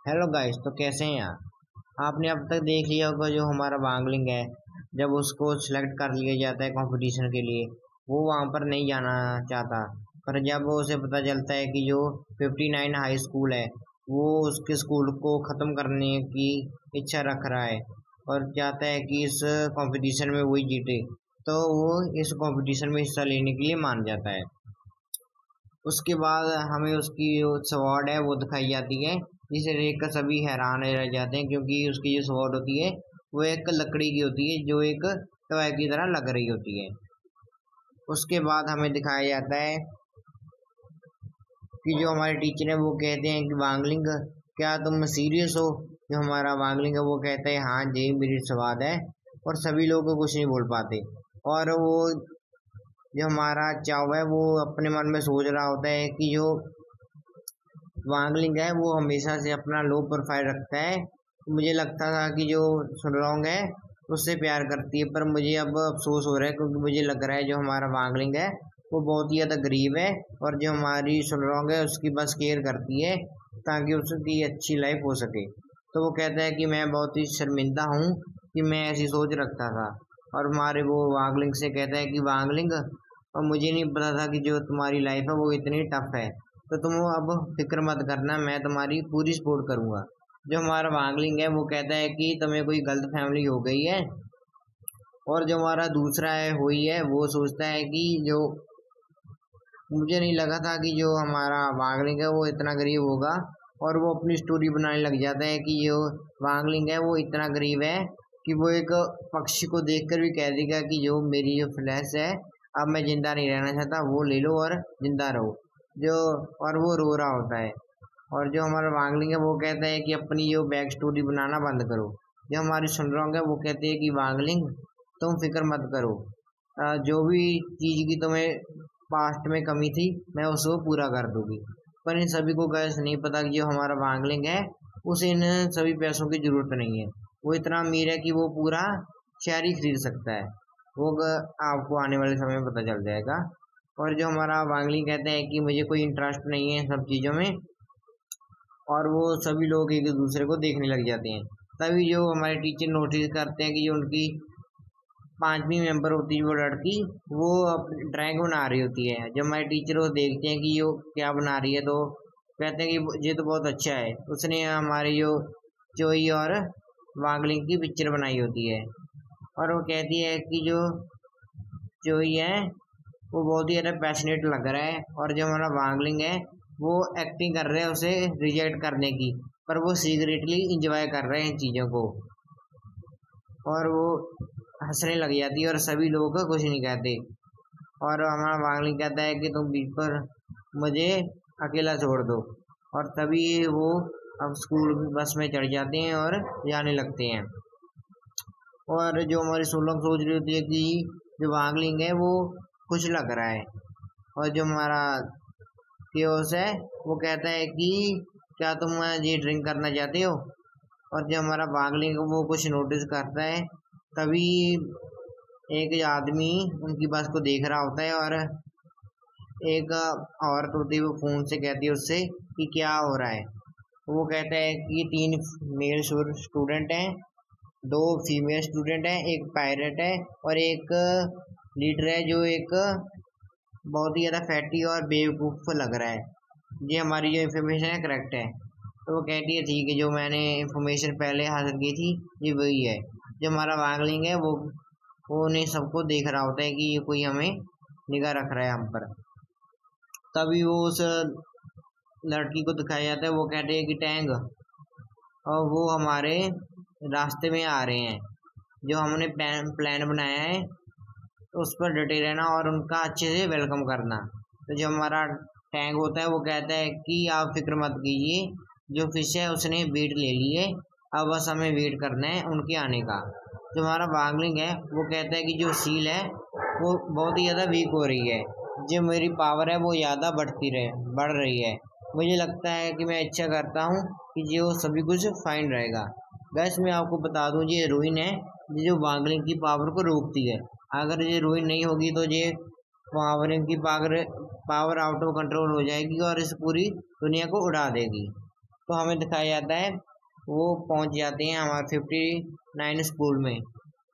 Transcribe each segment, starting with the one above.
Hello guys, तो कैसे हैं आप। आपने अब तक देख लिया होगा जो हमारा वांगलिंग है। जब उसको सिलेक्ट कर लिया जाता है कंपटीशन के लिए, वो वहां पर नहीं जाना चाहता। पर जब उसे पता चलता है कि जो 59 हाई स्कूल है वो उसके स्कूल को ख़त्म करने की इच्छा रख रहा है और चाहता है कि इस कंपटीशन में वही जीते, तो वो इस कंपटीशन में हिस्सा लेने के लिए मान जाता है। उसके बाद हमें उसकी जो स्वॉर्ड है वो दिखाई जाती है, जिसे देखकर सभी हैरान रह जाते हैं क्योंकि उसकी जो स्वॉर्ड होती है वो एक लकड़ी की होती है जो एक टॉय की तरह लग रही होती है। उसके बाद हमें दिखाया जाता है कि जो हमारे टीचर है वो कहते हैं कि वांगलिंग, क्या तुम सीरियस हो। जो हमारा वांगलिंग है वो कहता है हाँ जी मेरी सवाल है। और सभी लोग कुछ नहीं बोल पाते। और वो जो हमारा चाव है वो अपने मन में सोच रहा होता है कि जो वांगलिंग है वो हमेशा से अपना लो प्रोफाइल रखता है। मुझे लगता था कि जो सुनरोंग है उससे प्यार करती है, पर मुझे अब अफसोस हो रहा है क्योंकि मुझे लग रहा है जो हमारा वांगलिंग है वो बहुत ही ज़्यादा गरीब है और जो हमारी सुनरोंग है उसकी बस केयर करती है ताकि उसकी अच्छी लाइफ हो सके। तो वो कहता है कि मैं बहुत ही शर्मिंदा हूँ कि मैं ऐसी सोच रखता था। और हमारे वो वांगलिंग से कहता है कि वांगलिंग, और मुझे नहीं पता था कि जो तुम्हारी लाइफ है वो इतनी टफ है। तो तुम अब फिक्र मत करना, मैं तुम्हारी पूरी सपोर्ट करूंगा। जो हमारा वांगलिंग है वो कहता है कि तुम्हें कोई गलत फैमिली हो गई है। और जो हमारा दूसरा है हुई है वो सोचता है कि जो मुझे नहीं लगा था कि जो हमारा वांगलिंग है वो इतना गरीब होगा। और वो अपनी स्टोरी बनाने लग जाता है कि जो वांगलिंग है वो इतना गरीब है कि वो एक पक्षी को देखकर भी कह देगा कि जो मेरी जो फ्लैश है अब मैं जिंदा नहीं रहना चाहता, वो ले लो और जिंदा रहो। जो और वो रो रहा होता है। और जो हमारा वांगलिंग है वो कहता है कि अपनी जो बैक स्टोरी बनाना बंद करो। जो हमारी सुनरोंग है वो कहती है कि वांगलिंग तुम फिक्र मत करो, जो भी चीज़ की तुम्हें पास्ट में कमी थी मैं उसको पूरा कर दूंगी। पर इन सभी को गैस नहीं पता कि जो हमारा वांगलिंग है उसे इन सभी पैसों की जरूरत नहीं है। वो इतना अमीर है कि वो पूरा शहर ही खरीद सकता है। वो आपको आने वाले समय में पता चल जाएगा। और जो हमारा वांगलिंग कहते हैं कि मुझे कोई इंटरेस्ट नहीं है इन सब चीज़ों में। और वो सभी लोग एक दूसरे को देखने लग जाते हैं। तभी जो हमारे टीचर नोटिस करते हैं कि जो उनकी पांचवी मेंबर होती है वो लड़की, वो अपनी ड्राइंग बना रही होती है। जब हमारे टीचर वो देखते हैं कि ये क्या बना रही है तो कहते हैं कि ये तो बहुत अच्छा है, उसने हमारी जो चोई और वागलिंग की पिक्चर बनाई होती है। और वो कहती है कि जो चोई है वो बहुत ही ज़्यादा पैशनेट लग रहा है और जो हमारा वांगलिंग है वो एक्टिंग कर रहे हैं उसे रिजेक्ट करने की, पर वो सीक्रेटली इंजॉय कर रहे हैं इन चीज़ों को। और वो हंसने लग जाती है और सभी लोग कुछ नहीं कहते। और हमारा वांगलिंग कहता है कि तुम बीच पर मुझे अकेला छोड़ दो। और तभी वो अब स्कूल बस में चढ़ जाते हैं और जाने लगते हैं। और जो हमारी सोलंग सोच रही होती है कि जो वांगलिंग है वो खुश लग रहा है। और जो हमारा केओस है वो कहता है कि क्या तुम ये ड्रिंक करना चाहते हो। और जब हमारा वांगलिंग वो कुछ नोटिस करता है तभी एक आदमी उनकी बस को देख रहा होता है। और एक औरत होती है वो फोन से कहती है उससे कि क्या हो रहा है। वो कहता है कि तीन मेल स्टूडेंट हैं, दो फीमेल स्टूडेंट हैं, एक पायलट है और एक लीडर है जो एक बहुत ही ज़्यादा फैटी और बेवकूफ़ लग रहा है। ये हमारी जो इन्फॉर्मेशन है करेक्ट है। तो वो कहती है ठीक है, जो मैंने इन्फॉर्मेशन पहले हासिल की थी ये वही है। जो हमारा वांगलिंग है वो उन्हें सबको देख रहा होता है कि ये कोई हमें निगाह रख रहा है हम पर। तभी वो उस लड़की को दिखाया जाता है, वो कहते हैं कि टैंग, और वो हमारे रास्ते में आ रहे हैं। जो हमने प्लान बनाया है उस पर डटे रहना और उनका अच्छे से वेलकम करना। तो जो हमारा टैंक होता है वो कहता है कि आप फिक्र मत कीजिए, जो फिश है उसने वेट ले ली है, अब बस हमें वेट करना है उनके आने का। जो हमारा वांगलिंग है वो कहता है कि जो सील है वो बहुत ही ज़्यादा वीक हो रही है, जो मेरी पावर है वो ज़्यादा बढ़ रही है। मुझे लगता है कि मैं अच्छा करता हूँ कि जो सभी कुछ फाइन रहेगा। गैस मैं आपको बता दूँ ये रूइन है, ये जो वांगलिंग की पावर को रोकती है। अगर ये रूइन नहीं होगी तो ये पावरिंग की पावर आउट ऑफ कंट्रोल हो जाएगी और इस पूरी दुनिया को उड़ा देगी। तो हमें दिखाया जाता है वो पहुंच जाते हैं हमारे 59 स्कूल में,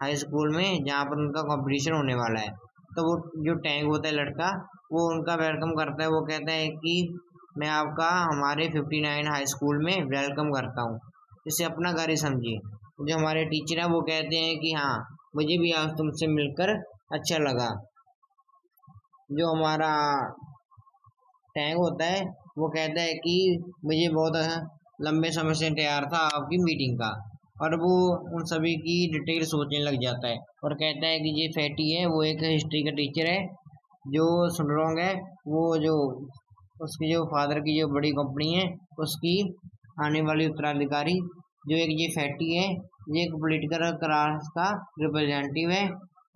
हाई स्कूल में, जहाँ पर उनका कंपटीशन होने वाला है। तो वो जो टैंक होता है लड़का, वो उनका वेलकम करता है। वो कहता है कि मैं आपका हमारे 59 हाई स्कूल में वेलकम करता हूँ, इसे अपना घर ही समझिए। जो हमारे टीचर हैं वो कहते हैं कि हाँ, मुझे भी आज तुमसे मिलकर अच्छा लगा। जो हमारा टैंक होता है वो कहता है कि मुझे बहुत लंबे समय से तैयार था आपकी मीटिंग का, और वो उन सभी की डिटेल सोचने लग जाता है और कहता है कि ये फैटी है, वो एक हिस्ट्री का टीचर है। जो सुनरोंग है, वो जो उसकी जो फादर की जो बड़ी कंपनी है उसकी आने वाली उत्तराधिकारी। जो एक ये फैटी है, ये एक पॉलिटिकल क्लास का रिप्रेजेंटेटिव है,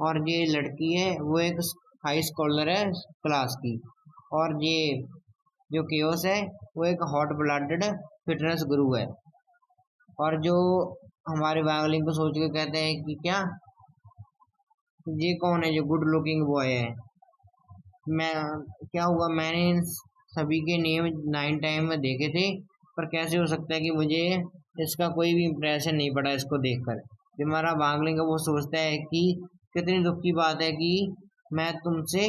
और ये लड़की है वो एक हाई स्कॉलर है क्लास की, और ये जो केओस है वो एक हॉट ब्लडेड फिटनेस गुरु है। और जो हमारे वायलिन को सोच के कहते हैं कि क्या ये कौन है जो गुड लुकिंग बॉय है। मैं क्या हुआ, मैंने इन सभी के नेम 9 टाइम में देखे थे, पर कैसे हो सकता है कि मुझे इसका कोई भी इम्प्रेशन नहीं पड़ा इसको देखकर। जो हमारा वांगलिंग है वो सोचता है कि कितनी दुख की बात है कि मैं तुमसे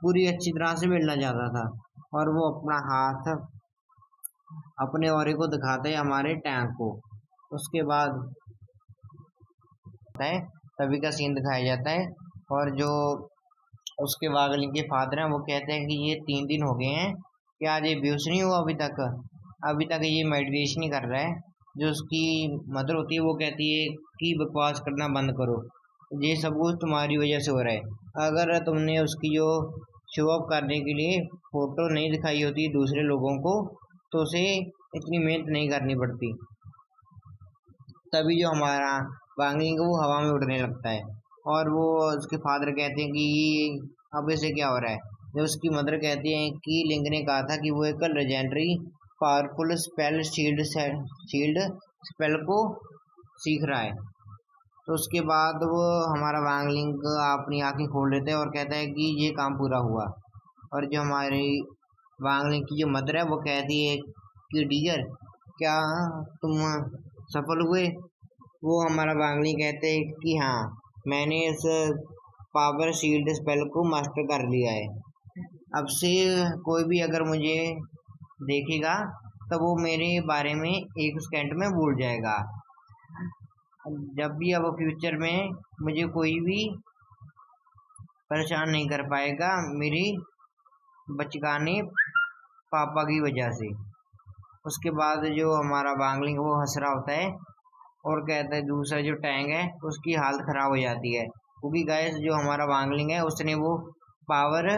पूरी अच्छी तरह से मिलना चाहता था, और वो अपना हाथ अपने औरे को दिखाते हैं हमारे टैंक को। उसके बाद है तभी का सीन दिखाया जाता है, और जो उसके वागलिंग के फादर हैं वो कहते हैं कि ये 3 दिन हो गए हैं कि आज ये बेहोश नहीं हुआ अभी तक ये मेडिटेशन ही कर रहा है। जो उसकी मदर होती है वो कहती है कि बकवास करना बंद करो, ये सब कुछ तुम्हारी वजह से हो रहा है। अगर तुमने उसकी जो शो ऑफ करने के लिए फोटो नहीं दिखाई होती दूसरे लोगों को, तो उसे इतनी मेहनत नहीं करनी पड़ती। तभी जो हमारा वांगलिंग वो हवा में उड़ने लगता है, और वो उसके फादर कहते हैं कि अब इसे क्या हो रहा है। जब उसकी मदर कहती है कि लिंक ने कहा था कि वो एक legendary powerful spell shield spell को सीख रहा है। तो उसके बाद वो हमारा वांगलिंग अपनी आंखें खोल लेता है और कहता है कि ये काम पूरा हुआ। और जो हमारी वांगलिंग की जो मदर है वो कहती है कि डियर, क्या तुम सफल हुए। वो हमारा वांगली कहते हैं कि हाँ, मैंने इस पावर शील्ड स्पेल को मास्टर कर लिया है। अब से कोई भी अगर मुझे देखेगा तो वो मेरे बारे में 1 सेकंड में भूल जाएगा। जब भी अब फ्यूचर में मुझे कोई भी परेशान नहीं कर पाएगा मेरी बचकाने पापा की वजह से। उसके बाद जो हमारा वांगलिंग वो हंस रहा होता है और कहता है दूसरा जो टैंक है उसकी हालत खराब हो जाती है, क्योंकि गाइस जो हमारा वांगलिंग है उसने वो पावर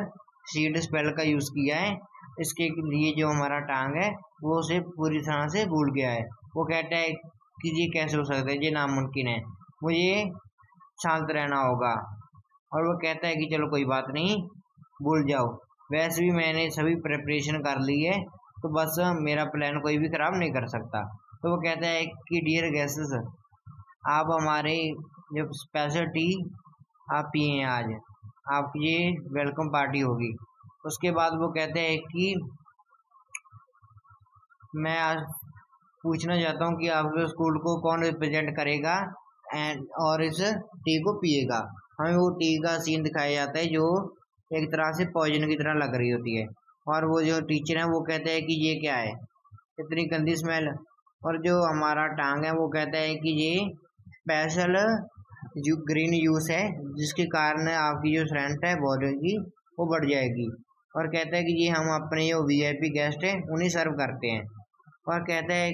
शील्ड स्पेल का यूज किया है। इसके लिए जो हमारा टांग है वो उसे पूरी तरह से भूल गया है। वो कहता है कि ये कैसे हो सकता है, ये नामुमकिन है, मुझे शांत रहना होगा। और वो कहता है कि चलो कोई बात नहीं, भूल जाओ, वैसे भी मैंने सभी प्रिपरेशन कर ली है, तो बस मेरा प्लान कोई भी खराब नहीं कर सकता। तो वो कहता है कि डियर गेस्ट्स, आप हमारे जो स्पेशल टी आप पिए आज, आपकी ये वेलकम पार्टी होगी। उसके बाद वो कहते हैं कि मैं आज पूछना चाहता हूँ कि आपके स्कूल को कौन रिप्रेजेंट करेगा और इस टी को पिएगा। हमें वो टी का सीन दिखाया जाता है जो एक तरह से पॉइजन की तरह लग रही होती है, और वो जो टीचर है वो कहते हैं कि ये क्या है, इतनी गंदी स्मेल। और जो हमारा टांग है वो कहता है कि ये स्पेशल जो ग्रीन यूस है जिसके कारण आपकी जो स्ट्रेंथ है बॉडी की वो बढ़ जाएगी। और कहता है कि ये हम अपने जो वीआईपी गेस्ट है उन्हें सर्व करते हैं। और कहता है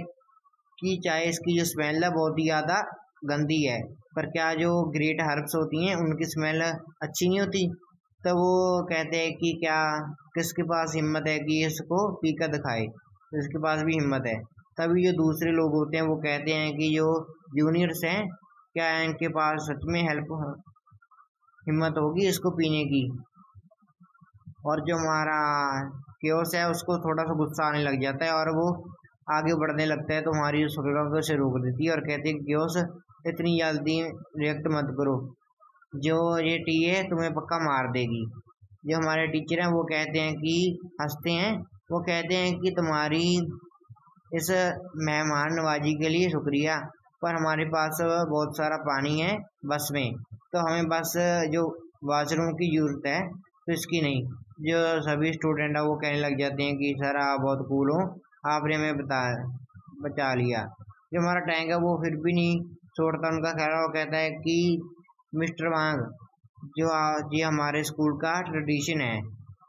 कि चाहे इसकी जो स्मेल है बहुत ही ज़्यादा गंदी है, पर क्या जो ग्रेट हर्ब्स होती हैं उनकी स्मेल अच्छी नहीं होती। तो वो कहते हैं कि क्या किसके पास हिम्मत है कि इसको पीकर दिखाए, तो इसके पास भी हिम्मत है। तभी जो दूसरे लोग होते हैं वो कहते हैं कि जो जूनियर्स हैं क्या इनके पास सच में हिम्मत होगी इसको पीने की। और जो हमारा केओस है उसको थोड़ा सा गुस्सा आने लग जाता है और वो आगे बढ़ने लगता है, तो हमारी सुरक्षा उसे रोक देती है और कहती है कि केओस इतनी जल्दी रिएक्ट मत करो, जो ये टी है तुम्हें पक्का मार देगी। जो हमारे टीचर हैं वो कहते हैं कि हंसते हैं, वो कहते हैं कि तुम्हारी इस मेहमान नवाजी के लिए शुक्रिया, पर हमारे पास बहुत सारा पानी है बस में, तो हमें बस जो वॉशरूम की ज़रूरत है तो इसकी नहीं। जो सभी स्टूडेंट है वो कहने लग जाते हैं कि सर आप बहुत कूल हो, आपने हमें बचा लिया। जो हमारा टैंक है वो फिर भी नहीं छोड़ता उनका खैर, वो कहता है कि मिस्टर वांग, ये हमारे स्कूल का ट्रेडिशन है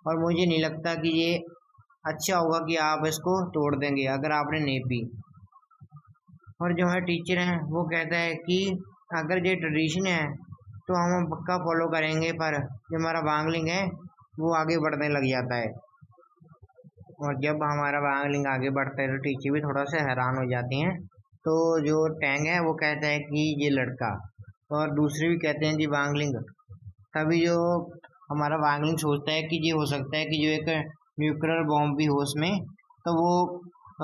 और मुझे नहीं लगता कि ये अच्छा होगा कि आप इसको तोड़ देंगे अगर आपने नहीं पी। और जो हमारे टीचर हैं वो कहता है कि अगर ये ट्रेडिशन है तो हम पक्का फॉलो करेंगे, पर जो हमारा वांगलिंग है वो आगे बढ़ने लग जाता है। और जब हमारा वांगलिंग आगे बढ़ता है तो टीचर भी थोड़ा सा हैरान हो जाती हैं। तो जो टैंग है वो कहता है कि ये लड़का, और दूसरे भी कहते हैं कि वांगलिंग। तभी जो हमारा वांगलिंग सोचता है कि ये हो सकता है कि जो एक न्यूक्लियर बॉम्ब भी हो उसमें, तो वो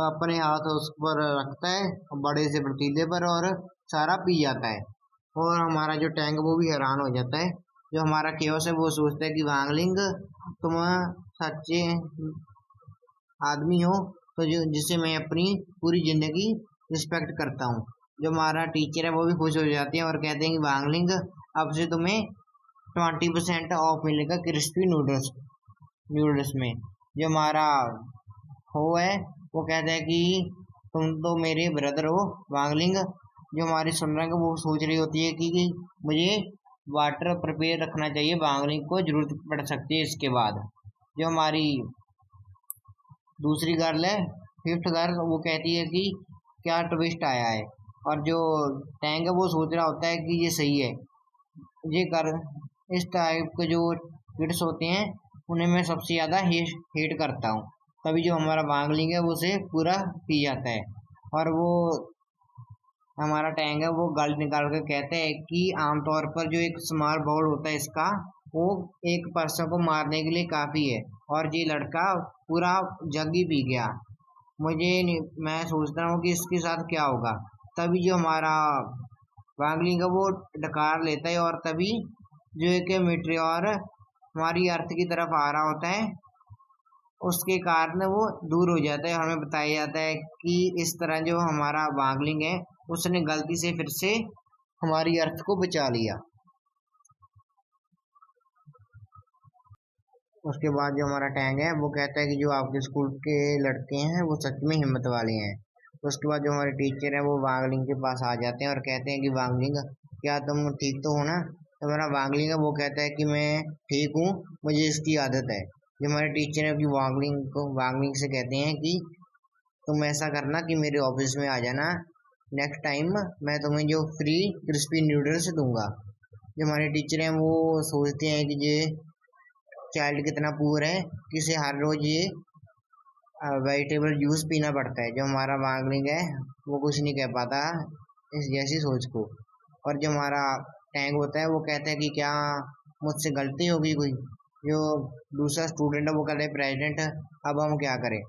अपने हाथ उस पर रखता है बड़े से पतीले पर और सारा पी जाता है। और हमारा जो टैंक वो भी हैरान हो जाता है। जो हमारा केओस है वो सोचता है कि वांगलिंग तुम सच्चे आदमी हो, तो जो जिसे मैं अपनी पूरी जिंदगी रिस्पेक्ट करता हूँ। जो हमारा टीचर है वो भी खुश हो जाते हैं और कहते हैं कि वांगलिंग अब से तुम्हें 20% ऑफ मिलेगा क्रिस्पी नूडल्स में। जो हमारा हो है वो कहता है कि तुम तो मेरे ब्रदर हो वांगलिंग। जो हमारी सुनरंग वो सोच रही होती है कि मुझे वाटर प्रिपेयर रखना चाहिए, वांगलिंग को जरूरत पड़ सकती है इसके बाद। जो हमारी दूसरी गर्ल है, फिफ्थ गर्ल, वो कहती है कि क्या ट्विस्ट आया है। और जो टैंक है वो सोच रहा होता है कि ये सही है, ये कर इस टाइप के जो किड्स होते हैं उन्हें मैं सबसे ज़्यादा हेट करता हूँ। तभी जो हमारा वांगलिंग है वो उसे पूरा पी जाता है। और वो हमारा टैंक है वो गल निकाल कर कहते हैं कि आमतौर पर जो एक स्मॉल बाउल होता है इसका, वो एक पर्सन को मारने के लिए काफ़ी है, और ये लड़का पूरा जग ही पी गया। मैं सोचता हूँ कि इसके साथ क्या होगा। तभी जो हमारा वांगलिंग है वो डकार लेता है, और तभी जो एक मीटेओर हमारी अर्थ की तरफ आ रहा होता है उसके कारण वो दूर हो जाता है। हमें बताया जाता है कि इस तरह जो हमारा वांगलिंग है उसने गलती से फिर से हमारी अर्थ को बचा लिया। उसके बाद जो हमारा टैंक है वो कहता है कि जो आपके स्कूल के लड़के हैं वो सच में हिम्मत वाले हैं। उसके बाद जो हमारे टीचर है वो वांगलिंग के पास आ जाते हैं और कहते हैं कि वांगलिंग, क्या तुम ठीक तो हो ना। तो हमारा वांगलिंग है वो कहता है कि मैं ठीक हूँ, मुझे इसकी आदत है। जो हमारे टीचर है कि वांगलिंग से कहते हैं कि तुम ऐसा करना कि मेरे ऑफिस में आ जाना नेक्स्ट टाइम, मैं तुम्हें जो फ्री क्रिस्पी नूडल्स दूंगा। जो हमारे टीचर हैं वो सोचते हैं कि ये चाइल्ड कितना पुअर है कि इसे हर रोज ये वेजिटेबल जूस पीना पड़ता है। जो हमारा वांगलिंग है वो कुछ नहीं कह पाता इस जैसी सोच को। और जो हमारा टैंक होता है वो कहता है कि क्या मुझसे गलती होगी कोई। जो दूसरा स्टूडेंट है वो कहता है प्रेसिडेंट अब हम क्या करें।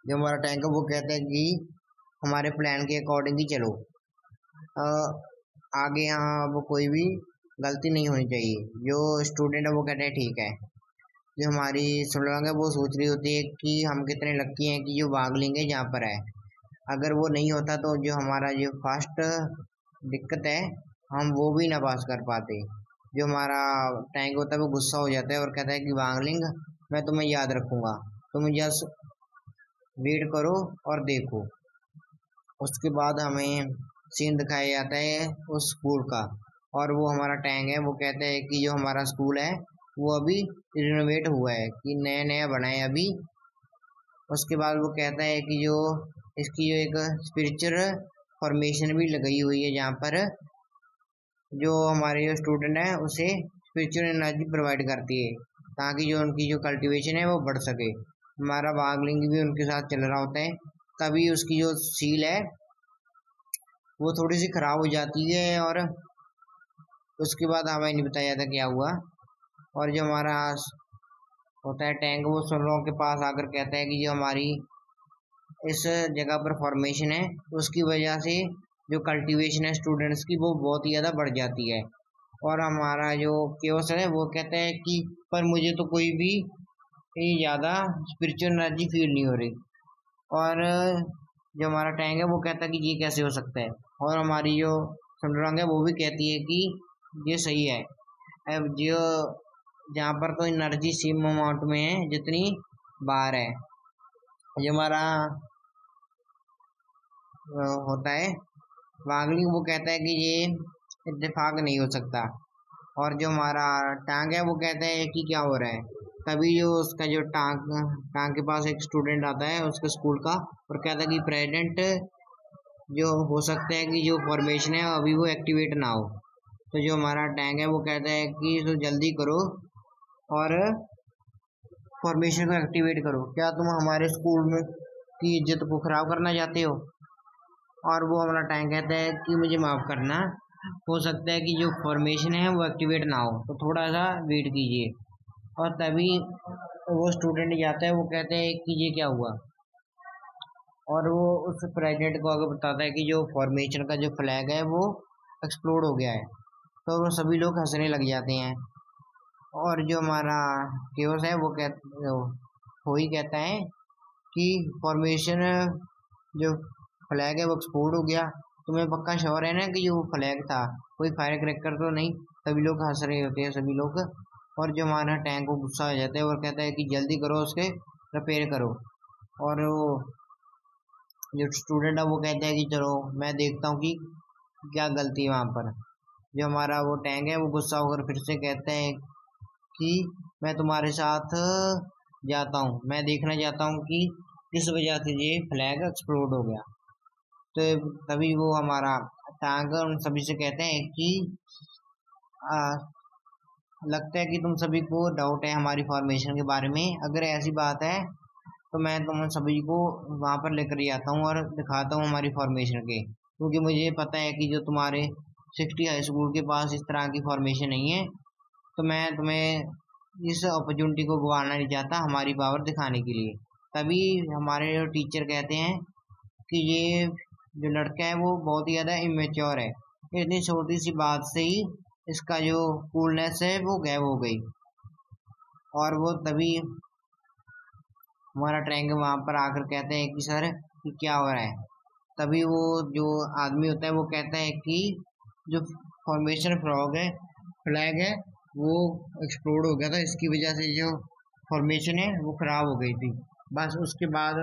जो हमारा टैंक है वो कहता है कि हमारे प्लान के अकॉर्डिंग ही चलो, अ, आगे यहाँ अब कोई भी गलती नहीं होनी चाहिए। जो स्टूडेंट है वो कहते हैं ठीक है। जो हमारी सुलंग है वो सोच रही होती है कि हम कितने लक्की हैं कि जो वांगलिंग है यहाँ पर है। अगर वो नहीं होता तो जो हमारा जो फर्स्ट दिक्कत है हम वो भी ना पास कर पाते। जो हमारा टैंक होता है वो गुस्सा हो जाता है और कहता है कि वांगलिंग, मैं तुम्हें याद रखूंगा, तुम जस्ट वेट करो और देखो। उसके बाद हमें सीन दिखाया जाता है उस स्कूल का, और वो हमारा टैंक है वो कहता है कि जो हमारा स्कूल है वो अभी रिनोवेट हुआ है, कि नया नया बना है अभी। उसके बाद वो कहता है कि जो इसकी जो एक स्पिरिचुअल फॉर्मेशन भी लगाई हुई है जहाँ पर जो हमारे जो स्टूडेंट हैं उसे स्पिरिचुअल एनर्जी प्रोवाइड करती है, ताकि जो उनकी जो कल्टीवेशन है वो बढ़ सके। हमारा वागलिंग भी उनके साथ चल रहा होता है। तभी उसकी जो सील है वो थोड़ी सी खराब हो जाती है, और उसके बाद हमें नहीं बताया जाता क्या हुआ। और जो हमारा होता है टैंक वो सुनरों के पास आकर कहता है कि जो हमारी इस जगह पर फॉर्मेशन है उसकी वजह से जो कल्टीवेशन है स्टूडेंट्स की वो बहुत ही ज़्यादा बढ़ जाती है। और हमारा जो केओस है वो कहता है कि पर मुझे तो कोई भी ज़्यादा स्पिरिचुअल एनर्जी फील नहीं हो रही। और जो हमारा टैंक है वो कहता है कि ये कैसे हो सकता है, और हमारी जो सुंदरंग है वो भी कहती है कि ये सही है। अब जो जहाँ पर तो एनर्जी सेम अमाउंट में है जितनी बाहर है। जो हमारा होता है वागलिंग, वो कहता है कि ये इत्तेफाक नहीं हो सकता। और जो हमारा टांग है वो कहता है कि क्या हो रहा है। तभी जो उसका जो टांग टांग के पास एक स्टूडेंट आता है उसके स्कूल का, और कहता है कि प्रेजेंट जो हो सकता है कि जो फॉर्मेशन है अभी वो एक्टिवेट ना हो। तो जो हमारा टैंक है वो कहता है कि तो जल्दी करो और फॉर्मेशन को एक्टिवेट करो। क्या तुम हमारे स्कूल में की इज्जत को खराब करना चाहते हो? और वो हमारा टैंक कहता है कि मुझे माफ़ करना, हो सकता है कि जो फॉर्मेशन है वो एक्टिवेट ना हो, तो थोड़ा सा वेट कीजिए। और तभी वो स्टूडेंट जाता है, वो कहते हैं कि ये क्या हुआ, और वो उस प्रेसिडेंट को आगे बताता है कि जो फॉर्मेशन का जो फ्लैग है वो एक्सप्लोड हो गया है। तो वो सभी लोग हंसने लग जाते हैं। और जो हमारा केओस है वो कहता है कि फॉर्मेशन जो फ्लैग है वो एक्सप्लोड हो गया। तुम्हें पक्का श्योर है ना कि जो फ्लैग था कोई फायर क्रैकर तो नहीं? सभी लोग हंस रहे होते हैं सभी लोग। और जो हमारा टैंक को गुस्सा हो जाता है और कहता है कि जल्दी करो, उसके रिपेयर करो। और वो जो स्टूडेंट है वो कहता है कि चलो मैं देखता हूँ कि क्या गलती है वहाँ पर। जो हमारा वो टैंक है वो गुस्सा होकर फिर से कहता है कि मैं तुम्हारे साथ जाता हूँ, मैं देखना चाहता हूँ कि किस वजह से ये फ्लैग एक्सप्लोड हो गया। तो तभी वो हमारा टैंक उन सभी से कहते हैं कि लगता है कि तुम सभी को डाउट है हमारी फॉर्मेशन के बारे में। अगर ऐसी बात है तो मैं तुम सभी को वहाँ पर लेकर जाता हूँ और दिखाता हूँ हमारी फॉर्मेशन के, क्योंकि मुझे पता है कि जो तुम्हारे 60 हाई स्कूल के पास इस तरह की फॉर्मेशन नहीं है। तो मैं तुम्हें इस अपॉर्चुनिटी को गंवाना नहीं चाहता हमारी पावर दिखाने के लिए। तभी हमारे टीचर कहते हैं कि ये जो लड़का है वो बहुत ही ज़्यादा इमेच्योर है, इतनी छोटी सी बात से ही इसका जो कूलनेस है वो गायब हो गई। और वो तभी हमारा टैंक वहाँ पर आकर कहते हैं कि सर कि क्या हो रहा है। तभी वो जो आदमी होता है वो कहता है कि जो फॉर्मेशन फ्लैग है वो एक्सप्लोड हो गया था, इसकी वजह से जो फॉर्मेशन है वो खराब हो गई थी। बस उसके बाद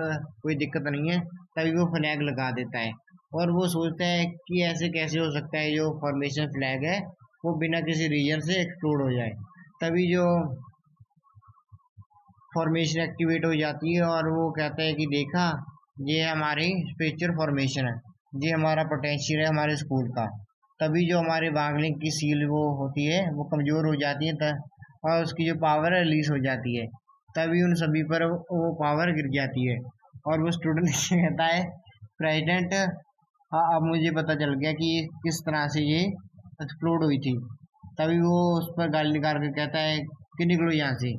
कोई दिक्कत नहीं है। तभी वो फ्लैग लगा देता है, और वो सोचता है कि ऐसे कैसे हो सकता है जो फॉर्मेशन फ्लैग है वो बिना किसी रीजन से एक्सप्लोड हो जाए। तभी जो फॉर्मेशन एक्टिवेट हो जाती है, और वो कहता है कि देखा, ये हमारी स्पेक्चर फॉर्मेशन है, ये हमारा पोटेंशियल है हमारे स्कूल का। तभी जो हमारे वागलिंग की सील वो होती है वो कमज़ोर हो जाती है और उसकी जो पावर है रिलीज हो जाती है। तभी उन सभी पर वो पावर गिर जाती है, और वो स्टूडेंट कहता है प्रेसिडेंट, हाँ अब मुझे पता चल गया कि किस तरह से ये एक्सप्लोड हुई थी। तभी वो उस पर गाली निकाल कर कहता है कि निकलो यहाँ से,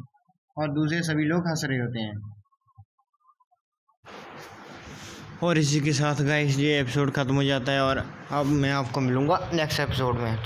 और दूसरे सभी लोग हंस रहे होते हैं। और इसी के साथ गाइस ये एपिसोड ख़त्म हो जाता है, और अब मैं आपको मिलूँगा नेक्स्ट एपिसोड में।